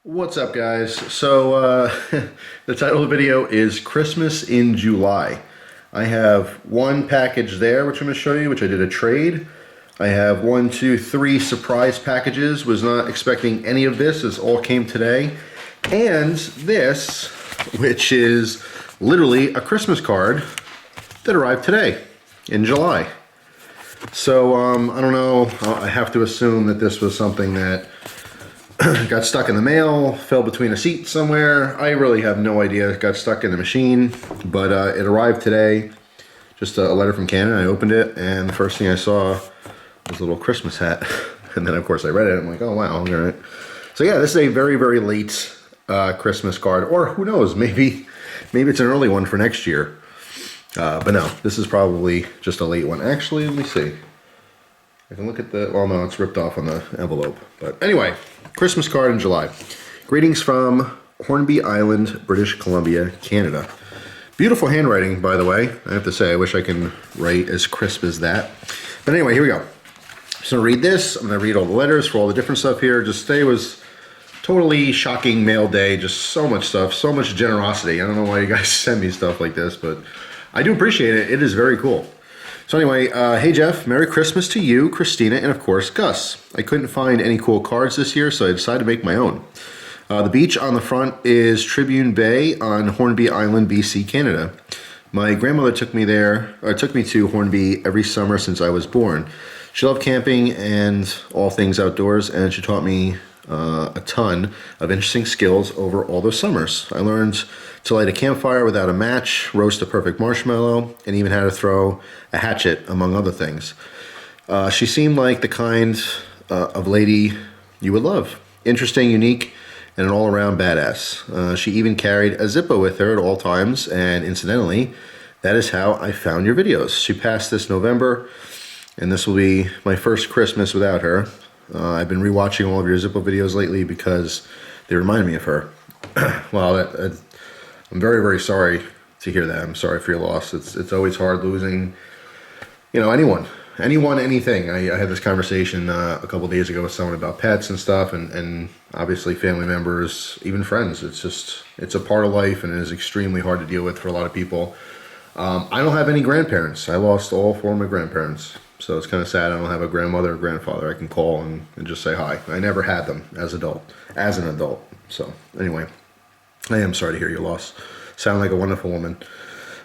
What's up, guys? So the title of the video is Christmas in July. I have one package there which I'm going to show you, which I did a trade. I have 1, 2, 3 surprise packages. Was not expecting any of this. This all came today. And this, which is literally a Christmas card that arrived today in July. So I don't know, I have to assume that this was something that got stuck in the mail, fell between a seat somewhere. I really have no idea. It got stuck in the machine, but it arrived today. Just a letter from Canada. I opened it, and the first thing I saw was a little Christmas hat. And then, of course, I read it. I'm like, oh, wow, all right. So, yeah, this is a very, very late Christmas card. Or who knows, maybe it's an early one for next year. But no, this is probably just a late one. Actually, let me see. I can look at the, well, no, it's ripped off on the envelope. But anyway, Christmas card in July. Greetings from Hornby Island, British Columbia, Canada. Beautiful handwriting, by the way. I have to say, I wish I can write as crisp as that. But anyway, here we go. So I'm gonna read this. I'm gonna read all the letters for all the different stuff here. Just today was totally shocking mail day. Just so much stuff, so much generosity. I don't know why you guys send me stuff like this, but I do appreciate it. It is very cool. So anyway, hey Jeff, Merry Christmas to you, Christina, and of course Gus. I couldn't find any cool cards this year, so I decided to make my own. The beach on the front is Tribune Bay on Hornby Island, BC, Canada. My grandmother took me to Hornby every summer since I was born. She loved camping and all things outdoors, and she taught me a ton of interesting skills over all those summers. I learned to light a campfire without a match, roast a perfect marshmallow, and even how to throw a hatchet, among other things. She seemed like the kind of lady you would love. Interesting, unique, and an all-around badass. She even carried a Zippo with her at all times, and incidentally, that is how I found your videos. She passed this November, and this will be my first Christmas without her. I've been rewatching all of your Zippo videos lately because they remind me of her. Well, I'm very, very sorry to hear that. I'm sorry for your loss. It's always hard losing, you know, anyone, anything. I had this conversation a couple days ago with someone about pets and stuff, and obviously family members, even friends. It's a part of life, and it is extremely hard to deal with for a lot of people. I don't have any grandparents. I lost all 4 of my grandparents. So it's kind of sad I don't have a grandmother or grandfather I can call and just say hi. I never had them as an adult. So anyway, I am sorry to hear your loss. Sound like a wonderful woman.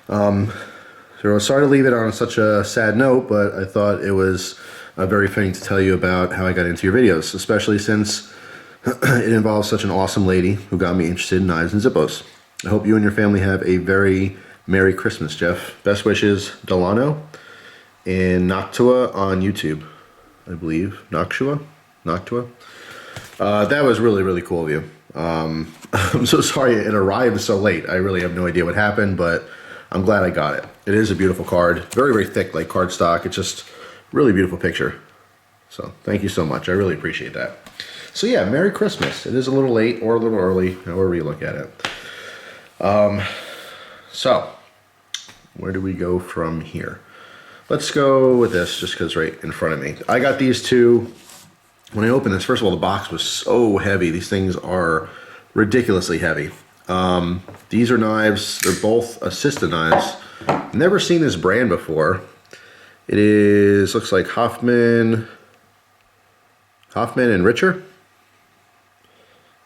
So sorry to leave it on such a sad note, but I thought it was very fitting to tell you about how I got into your videos, especially since it involves such an awesome lady who got me interested in knives and Zippos. I hope you and your family have a very Merry Christmas, Jeff. Best wishes, Delano. In Noctua on YouTube, I believe. Noctua? That was really, really cool of you. I'm so sorry it arrived so late. I really have no idea what happened, but I'm glad I got it. It is a beautiful card. Very, very thick, like cardstock. It's just really beautiful picture. So thank you so much. I really appreciate that. So yeah, Merry Christmas. It is a little late or a little early, however you look at it. So where do we go from here? Let's go with this just because right in front of me. I got these two. When I opened this, first of all, the box was so heavy. These things are ridiculously heavy. These are knives. They're both assisted knives. Never seen this brand before. It is, looks like Hoffman and Richter. Let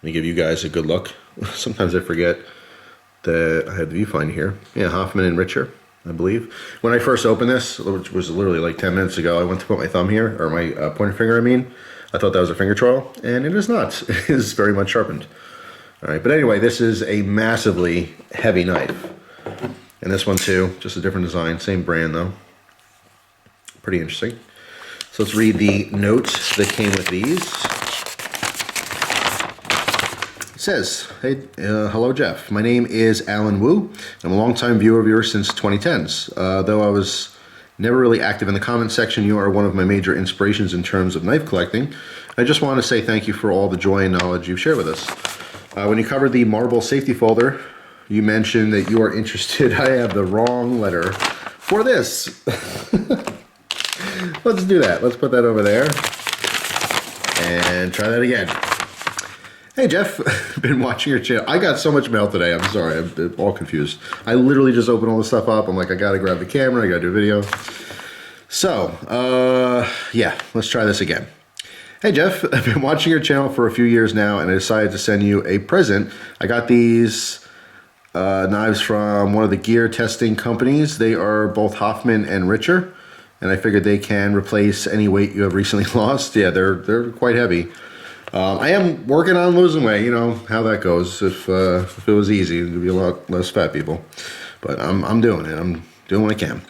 me give you guys a good look. Sometimes I forget that I have the viewfinder here. Yeah, Hoffman and Richter, I believe. When I first opened this, which was literally like 10 minutes ago, I went to put my thumb here, or my pointer finger, I mean. I thought that was a finger trowel, and it is not. It is very much sharpened. All right, but anyway, this is a massively heavy knife. And this one too, just a different design, same brand though. Pretty interesting. So let's read the notes that came with these. It says, hey, hello Jeff. My name is Alan Wu. I'm a longtime viewer of yours since 2010s. Though I was never really active in the comment section, you are one of my major inspirations in terms of knife collecting. I just want to say thank you for all the joy and knowledge you've shared with us. When you covered the marble safety folder, you mentioned that you are interested. I have the wrong letter for this. Let's do that. Let's put that over there and try that again. Hey Jeff, been watching your channel. I got so much mail today. I'm sorry, I'm all confused. I literally just opened all this stuff up. I'm like, I gotta grab the camera, I gotta do a video. So, yeah, let's try this again. Hey Jeff, I've been watching your channel for a few years now and I decided to send you a present. I got these knives from one of the gear testing companies. They are both Hoffman and Richter, and I figured they can replace any weight you have recently lost. Yeah, they're quite heavy. I am working on losing weight, you know how that goes. If it was easy, there'd be a lot less fat people. But I'm doing it. I'm doing what I can.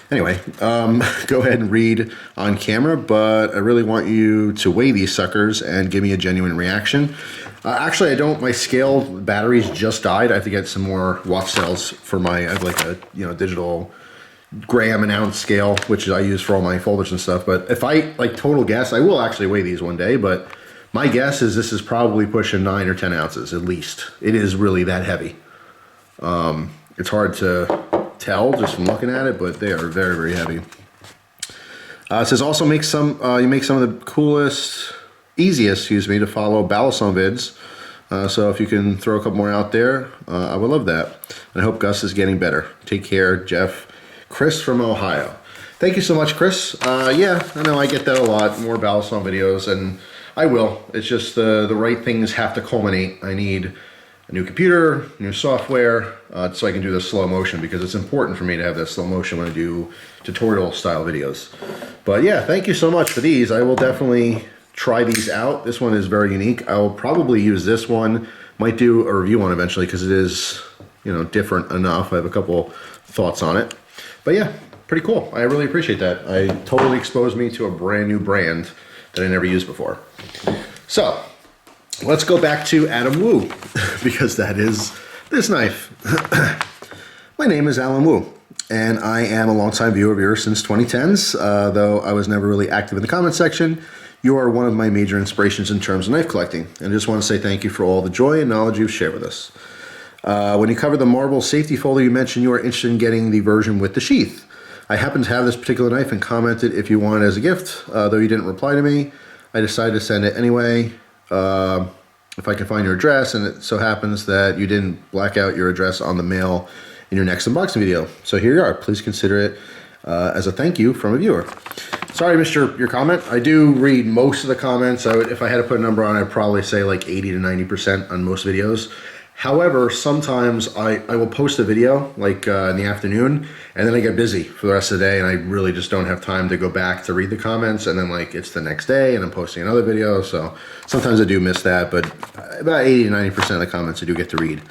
Anyway, go ahead and read on camera, but I really want you to weigh these suckers and give me a genuine reaction. Actually, I don't. My scale batteries just died. I have to get some more watt cells for my. I have like a digital gram and ounce scale, which I use for all my folders and stuff. But if I like total guess, I will actually weigh these one day, but my guess is this is probably pushing 9 or 10 ounces at least. It is really that heavy. It's hard to tell just from looking at it, but they are very, very heavy. It says also you make some of the coolest, easiest, to follow Balisong vids. So if you can throw a couple more out there, I would love that. And I hope Gus is getting better. Take care, Jeff. Chris from Ohio. Thank you so much, Chris. Yeah, I know I get that a lot, more Balisong videos, and I will. It's just the right things have to culminate. I need a new computer, new software, so I can do the slow motion, because it's important for me to have that slow motion when I do tutorial style videos. But yeah, thank you so much for these. I will definitely try these out. This one is very unique. I will probably use this one. Might do a review on eventually, because it is, different enough. I have a couple thoughts on it. But yeah, pretty cool. I really appreciate that. I totally exposed me to a brand new brand that I never used before. So let's go back to Adam Wu, because that is this knife. My name is Alan Wu, and I am a longtime viewer of yours since 2010s, though I was never really active in the comment section. You are one of my major inspirations in terms of knife collecting, and I just want to say thank you for all the joy and knowledge you've shared with us. When you covered the marble safety folder, you mentioned you are interested in getting the version with the sheath. I happen to have this particular knife and commented if you want it as a gift, though you didn't reply to me. I decided to send it anyway. If I can find your address, and it so happens that you didn't black out your address on the mail in your next unboxing video. So here you are. Please consider it as a thank you from a viewer. Sorry I missed your comment. I do read most of the comments. If I had to put a number on it, I'd probably say like 80 to 90% on most videos. However, sometimes I will post a video like in the afternoon, and then I get busy for the rest of the day, and I really just don't have time to go back to read the comments, and then like it's the next day and I'm posting another video, so sometimes I do miss that, but about 80 to 90% of the comments I do get to read.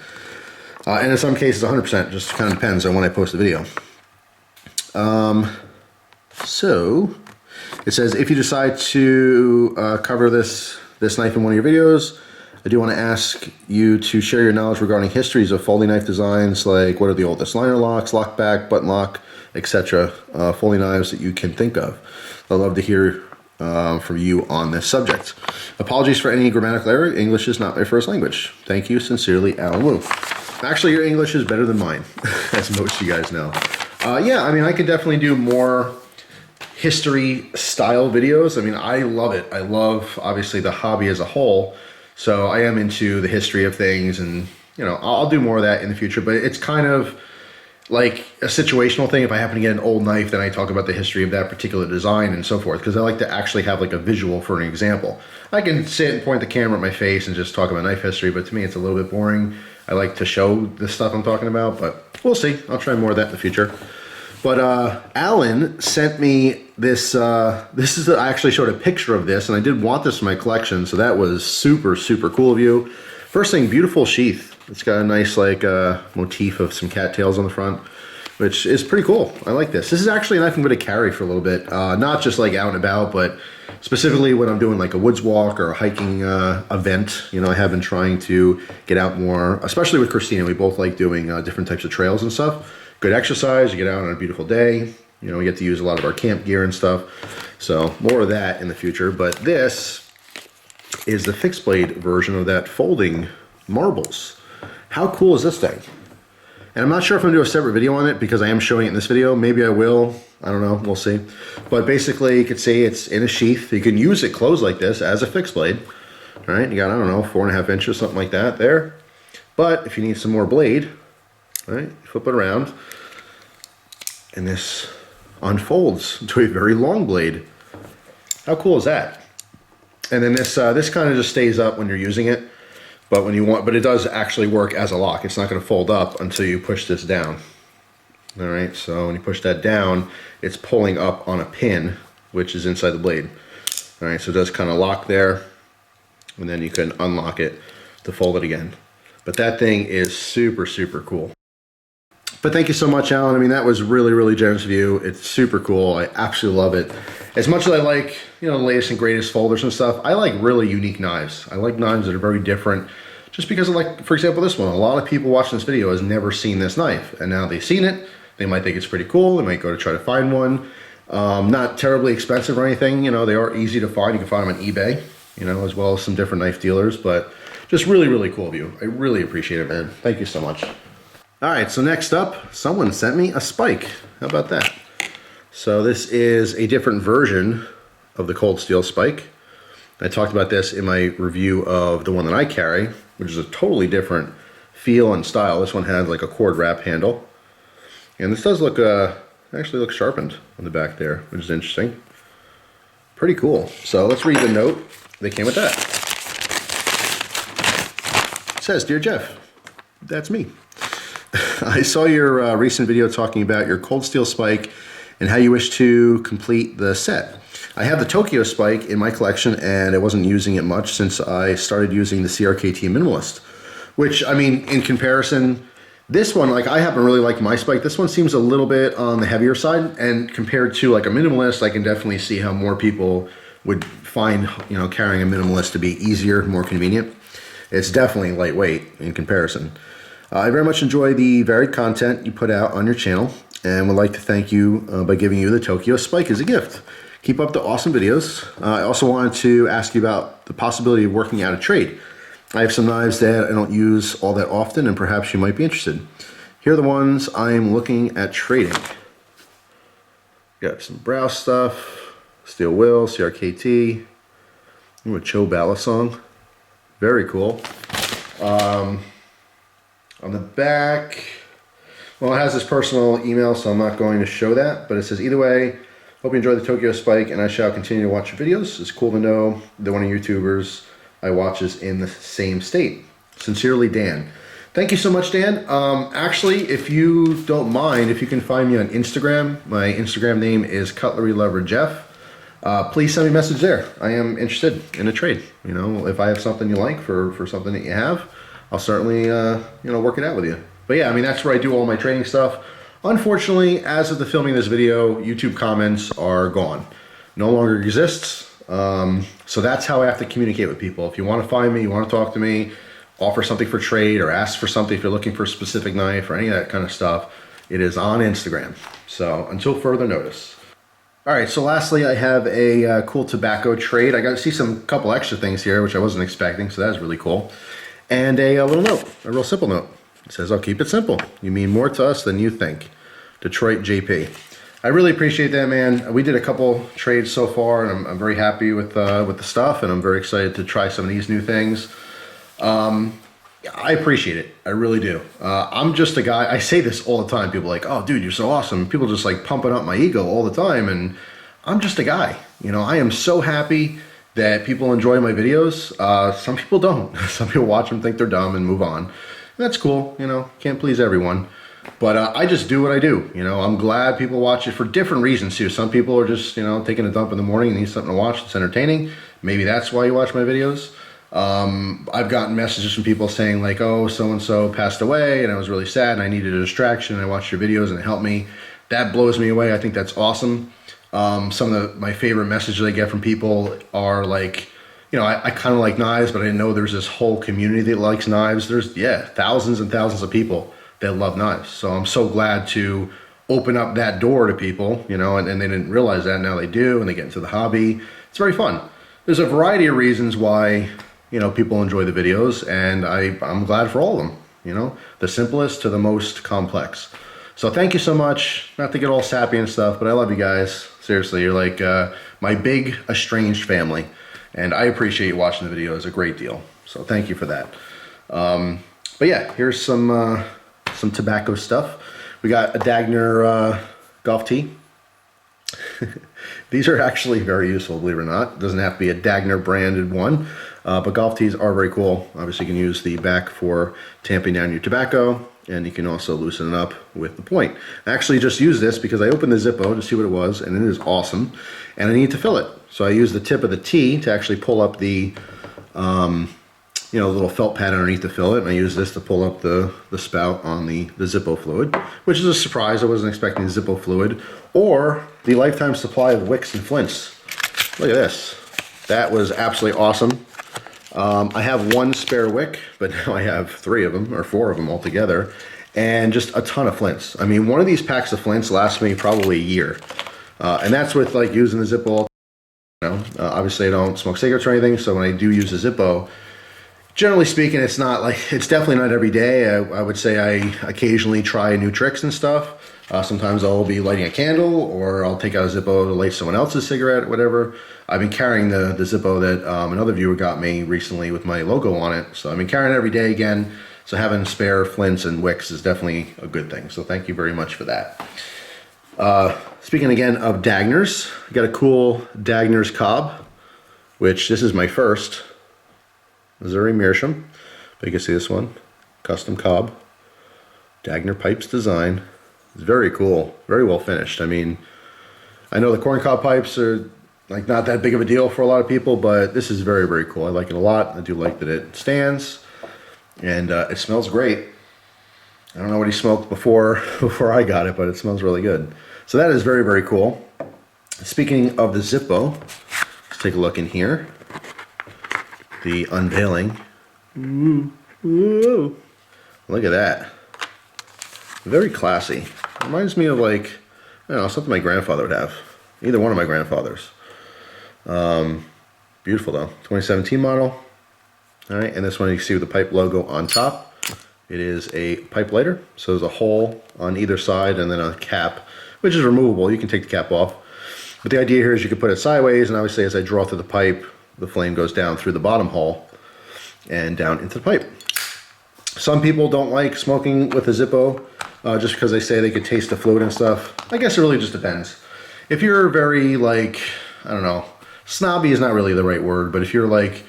And in some cases 100%, just kind of depends on when I post the video. So it says, if you decide to cover this knife in one of your videos, I do want to ask you to share your knowledge regarding histories of folding knife designs, like what are the oldest liner locks, lock back, button lock, etc. Folding knives that you can think of. I'd love to hear from you on this subject. Apologies for any grammatical error. English is not my first language. Thank you, sincerely, Alan Wu. Actually, your English is better than mine, as most of you guys know. Yeah, I mean, I could definitely do more history style videos. I mean, I love it. I love, obviously, the hobby as a whole. So I am into the history of things, and I'll do more of that in the future, but it's kind of like a situational thing. If I happen to get an old knife, then I talk about the history of that particular design and so forth, because I like to actually have like a visual for an example. I can sit and point the camera at my face and just talk about knife history, but to me it's a little bit boring. I like to show the stuff I'm talking about, but we'll see. I'll try more of that in the future. But Alan sent me this, I actually showed a picture of this, and I did want this in my collection, so that was super, super cool of you. First thing, beautiful sheath. It's got a nice like motif of some cattails on the front, which is pretty cool. I like this. This is actually a knife I'm going to carry for a little bit, not just like out and about, but specifically when I'm doing like a woods walk or a hiking event. I have been trying to get out more, especially with Christina. We both like doing different types of trails and stuff. Good exercise, you get out on a beautiful day, we get to use a lot of our camp gear and stuff, so more of that in the future. But this is the fixed blade version of that folding marbles. How cool is this thing? And I'm not sure if I'm going to do a separate video on it, because I am showing it in this video. Maybe I will, I don't know, we'll see. But basically you could see it's in a sheath. You can use it closed like this as a fixed blade, right? You got, I don't know, 4.5 inches, something like that there. But if you need some more blade, right, flip it around, and this unfolds into a very long blade. How cool is that? And then this kind of just stays up when you're using it, but it does actually work as a lock. It's not going to fold up until you push this down. All right, so when you push that down, it's pulling up on a pin, which is inside the blade. All right, so it does kind of lock there, and then you can unlock it to fold it again. But that thing is super, super cool. But thank you so much, Alan. I mean, that was really, really generous of you. It's super cool. I absolutely love it. As much as I like, you know, the latest and greatest folders and stuff, I like really unique knives. I like knives that are very different, just because of, like, for example, this one. A lot of people watching this video has never seen this knife, and now they've seen it. They might think it's pretty cool. They might go to try to find one. Not terribly expensive or anything. You know, they are easy to find. You can find them on eBay, you know, as well as some different knife dealers. But just really, really cool of you. I really appreciate it, man. Thank you so much. All right, so next up, someone sent me a spike. How about that? So this is a different version of the cold steel spike. I talked about this in my review of the one that I carry, which is a totally different feel and style. This one has like a cord wrap handle. And this does look, actually looks sharpened on the back there, which is interesting. Pretty cool. So let's read the note that came with that. It says, "Dear Jeff," that's me. "I saw your recent video talking about your cold steel spike and how you wish to complete the set. I have the Tokyo spike in my collection and I wasn't using it much since I started using the CRKT Minimalist." Which, I mean, in comparison, this one, like, I happen to really like my spike. This one seems a little bit on the heavier side, and compared to like a Minimalist, I can definitely see how more people would find, you know, carrying a Minimalist to be easier, more convenient. It's definitely lightweight in comparison. I very much enjoy the varied content you put out on your channel and would like to thank you by giving you the Tokyo Spike as a gift. Keep up the awesome videos. I also wanted to ask you about the possibility of working out a trade. I have some knives that I don't use all that often and perhaps you might be interested. Here are the ones I am looking at trading. Got some brow stuff, steel will, CRKT, a Cho Bala song. Very cool. On the back, well, it has this personal email, so I'm not going to show that, but it says, "Either way, hope you enjoy the Tokyo Spike and I shall continue to watch your videos. It's cool to know that one of your YouTubers I watch is in the same state. Sincerely, Dan." Thank you so much, Dan. Actually, if you don't mind, if you can find me on Instagram, my Instagram name is CUTLERYLOVER Jeff. Please send me a message there. I am interested in a trade. You know, if I have something you like for something that you have, I'll certainly, you know, work it out with you. But yeah, I mean, that's where I do all my trading stuff. Unfortunately, as of the filming of this video, YouTube comments are gone. No longer exists. So that's how I have to communicate with people. If you want to find me, you want to talk to me, offer something for trade or ask for something if you're looking for a specific knife or any of that kind of stuff, it is on Instagram. So until further notice. All right, so lastly, I have a cool tobacco trade. I got to see some couple extra things here, which I wasn't expecting, so that's really cool. And a little note, a real simple note. It says, "I'll keep it simple. You mean more to us than you think. Detroit JP." I really appreciate that, man. We did a couple trades so far, and I'm very happy with the stuff, and I'm very excited to try some of these new things. I appreciate it. I really do. I'm just a guy, I say this all the time. People are like, "Oh, dude, you're so awesome." People just like pumping up my ego all the time, and I'm just a guy. You know, I am so happy that people enjoy my videos. Some people don't. Some people watch them, think they're dumb, and move on. That's cool, you know, can't please everyone. But I just do what I do, you know. I'm glad people watch it for different reasons too. Some people are just, you know, taking a dump in the morning and need something to watch that's entertaining. Maybe that's why you watch my videos. I've gotten messages from people saying like, "Oh, so-and-so passed away and I was really sad and I needed a distraction and I watched your videos and it helped me." That blows me away. I think that's awesome. Some of my favorite messages I get from people are like, you know, I kind of like knives, but I didn't know there's this whole community that likes knives. There's, yeah, thousands and thousands of people that love knives. So I'm so glad to open up that door to people, you know, and they didn't realize that. Now they do, and they get into the hobby. It's very fun. There's a variety of reasons why, you know, people enjoy the videos, and I'm glad for all of them, you know, the simplest to the most complex. So thank you so much. Not to get all sappy and stuff, but I love you guys. Seriously, you're like my big estranged family. And I appreciate you watching the videos a great deal. So thank you for that. But yeah, here's some tobacco stuff. We got a Dagner golf tee. These are actually very useful, believe it or not. It doesn't have to be a Dagner branded one, but golf tees are very cool. Obviously, you can use the back for tamping down your tobacco, and you can also loosen it up with the point. I actually just used this because I opened the Zippo to see what it was, and it is awesome, and I need to fill it. So I used the tip of the T to actually pull up the little felt pad underneath to fill it, and I use this to pull up the spout on the Zippo Fluid, which is a surprise. I wasn't expecting the Zippo Fluid or the lifetime supply of wicks and flints. Look at this. That was absolutely awesome. I have one spare wick, but now I have 3 of them, or 4 of them altogether, and just a ton of flints. I mean, one of these packs of flints lasts me probably a year, and that's with like using the Zippo. Obviously I don't smoke cigarettes or anything, so when I do use the Zippo, generally speaking, it's definitely not every day. I would say I occasionally try new tricks and stuff. Sometimes I'll be lighting a candle, or I'll take out a Zippo to light someone else's cigarette, whatever. I've been carrying the Zippo that another viewer got me recently with my logo on it. So I've been carrying it every day again. So having spare flints and wicks is definitely a good thing. So thank you very much for that. Speaking again of Dagners, I got a cool Daggers Cob, which this is my first. Missouri Meerschaum, but you can see this one, custom cob, Dagner pipes design. It's very cool, very well finished. I mean, I know the corncob pipes are like not that big of a deal for a lot of people, but this is very, very cool. I like it a lot. I do like that it stands, and it smells great. I don't know what he smoked before I got it, but it smells really good. So that is very, very cool. Speaking of the Zippo, let's take a look in here. The unveiling. Ooh. Look at that. Very classy. Reminds me of like, I don't know, something my grandfather would have. Either one of my grandfathers. Beautiful though. 2017 model. Alright, and this one you can see with the pipe logo on top. It is a pipe lighter. So there's a hole on either side and then a cap, which is removable. You can take the cap off. But the idea here is you can put it sideways, and obviously as I draw through the pipe, the flame goes down through the bottom hole and down into the pipe. Some people don't like smoking with a Zippo just because they say they could taste the fluid and stuff. I guess it really just depends. If you're very like, I don't know, snobby is not really the right word, but if you're like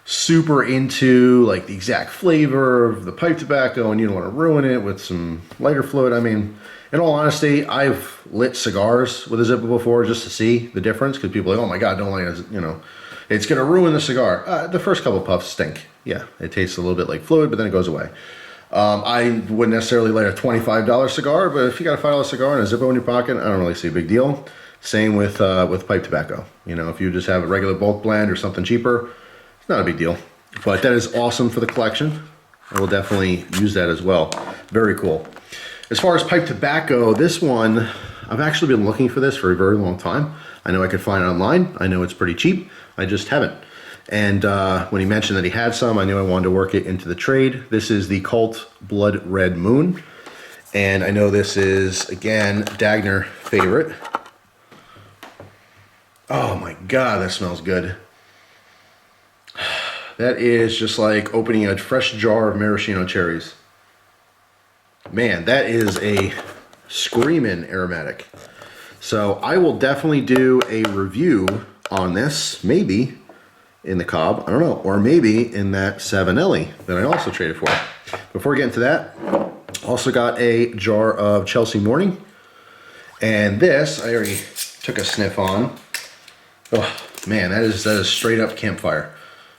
super into like the exact flavor of the pipe tobacco and you don't want to ruin it with some lighter fluid, I mean, in all honesty, I've lit cigars with a Zippo before just to see the difference, because people are like, oh my God, don't light it, it's going to ruin the cigar. The first couple puffs stink. Yeah, it tastes a little bit like fluid, but then it goes away. I wouldn't necessarily light a $25 cigar, but if you got a $5 cigar and a Zippo in your pocket, I don't really see a big deal. Same with pipe tobacco. If you just have a regular bulk blend or something cheaper, it's not a big deal. But that is awesome for the collection. I will definitely use that as well. Very cool. As far as pipe tobacco, this one, I've actually been looking for this for a very long time. I know I could find it online. I know it's pretty cheap. I just haven't. And when he mentioned that he had some, I knew I wanted to work it into the trade. This is the Cult Blood Red Moon. And I know this is, again, Dagner favorite. Oh my God, that smells good. That is just like opening a fresh jar of maraschino cherries. Man, that is a screaming aromatic. So I will definitely do a review on this, maybe in the Cob, I don't know, or maybe in that Savinelli that I also traded for. Before we get into that, also got a jar of Chelsea Morning. And this, I already took a sniff on. Oh man, that is straight up campfire.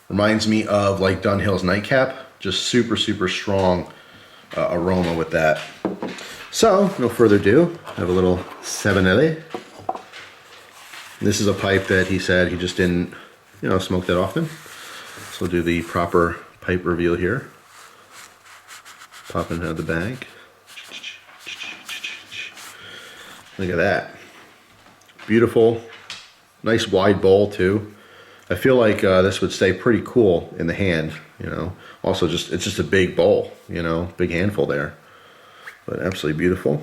Reminds me of like Dunhill's Nightcap. Just super, super strong aroma with that. So, no further ado, I have a little Savinelli. This is a pipe that he said he just didn't, smoke that often. So we'll do the proper pipe reveal here. Pop it out of the bag. Look at that. Beautiful. Nice wide bowl too. I feel like this would stay pretty cool in the hand, Also it's just a big bowl, big handful there. But absolutely beautiful.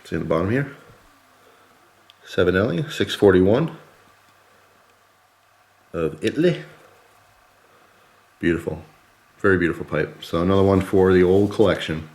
See in the bottom here. Savinelli, 641 of Italy. Beautiful. Very beautiful pipe. So another one for the old collection.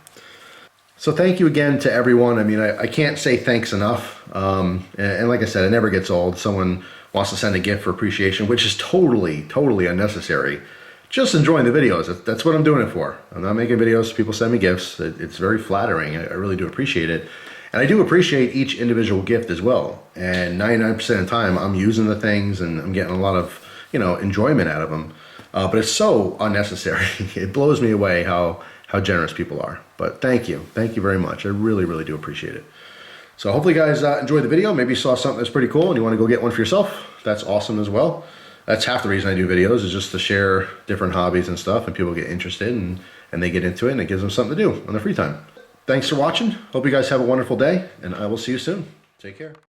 So thank you again to everyone. I mean, I can't say thanks enough. And like I said, it never gets old. Someone wants to send a gift for appreciation, which is totally, totally unnecessary. Just enjoying the videos. That's what I'm doing it for. I'm not making videos. People send me gifts. It's very flattering. I really do appreciate it. And I do appreciate each individual gift as well. And 99% of the time, I'm using the things and I'm getting a lot of, enjoyment out of them. But it's so unnecessary. It blows me away how generous people are. But thank you very much. I really, really do appreciate it. So hopefully you guys enjoyed the video. Maybe you saw something that's pretty cool and you want to go get one for yourself. That's awesome as well. That's half the reason I do videos, is just to share different hobbies and stuff, and people get interested and they get into it, and it gives them something to do on their free time. Thanks for watching. Hope you guys have a wonderful day, and I will see you soon. Take care.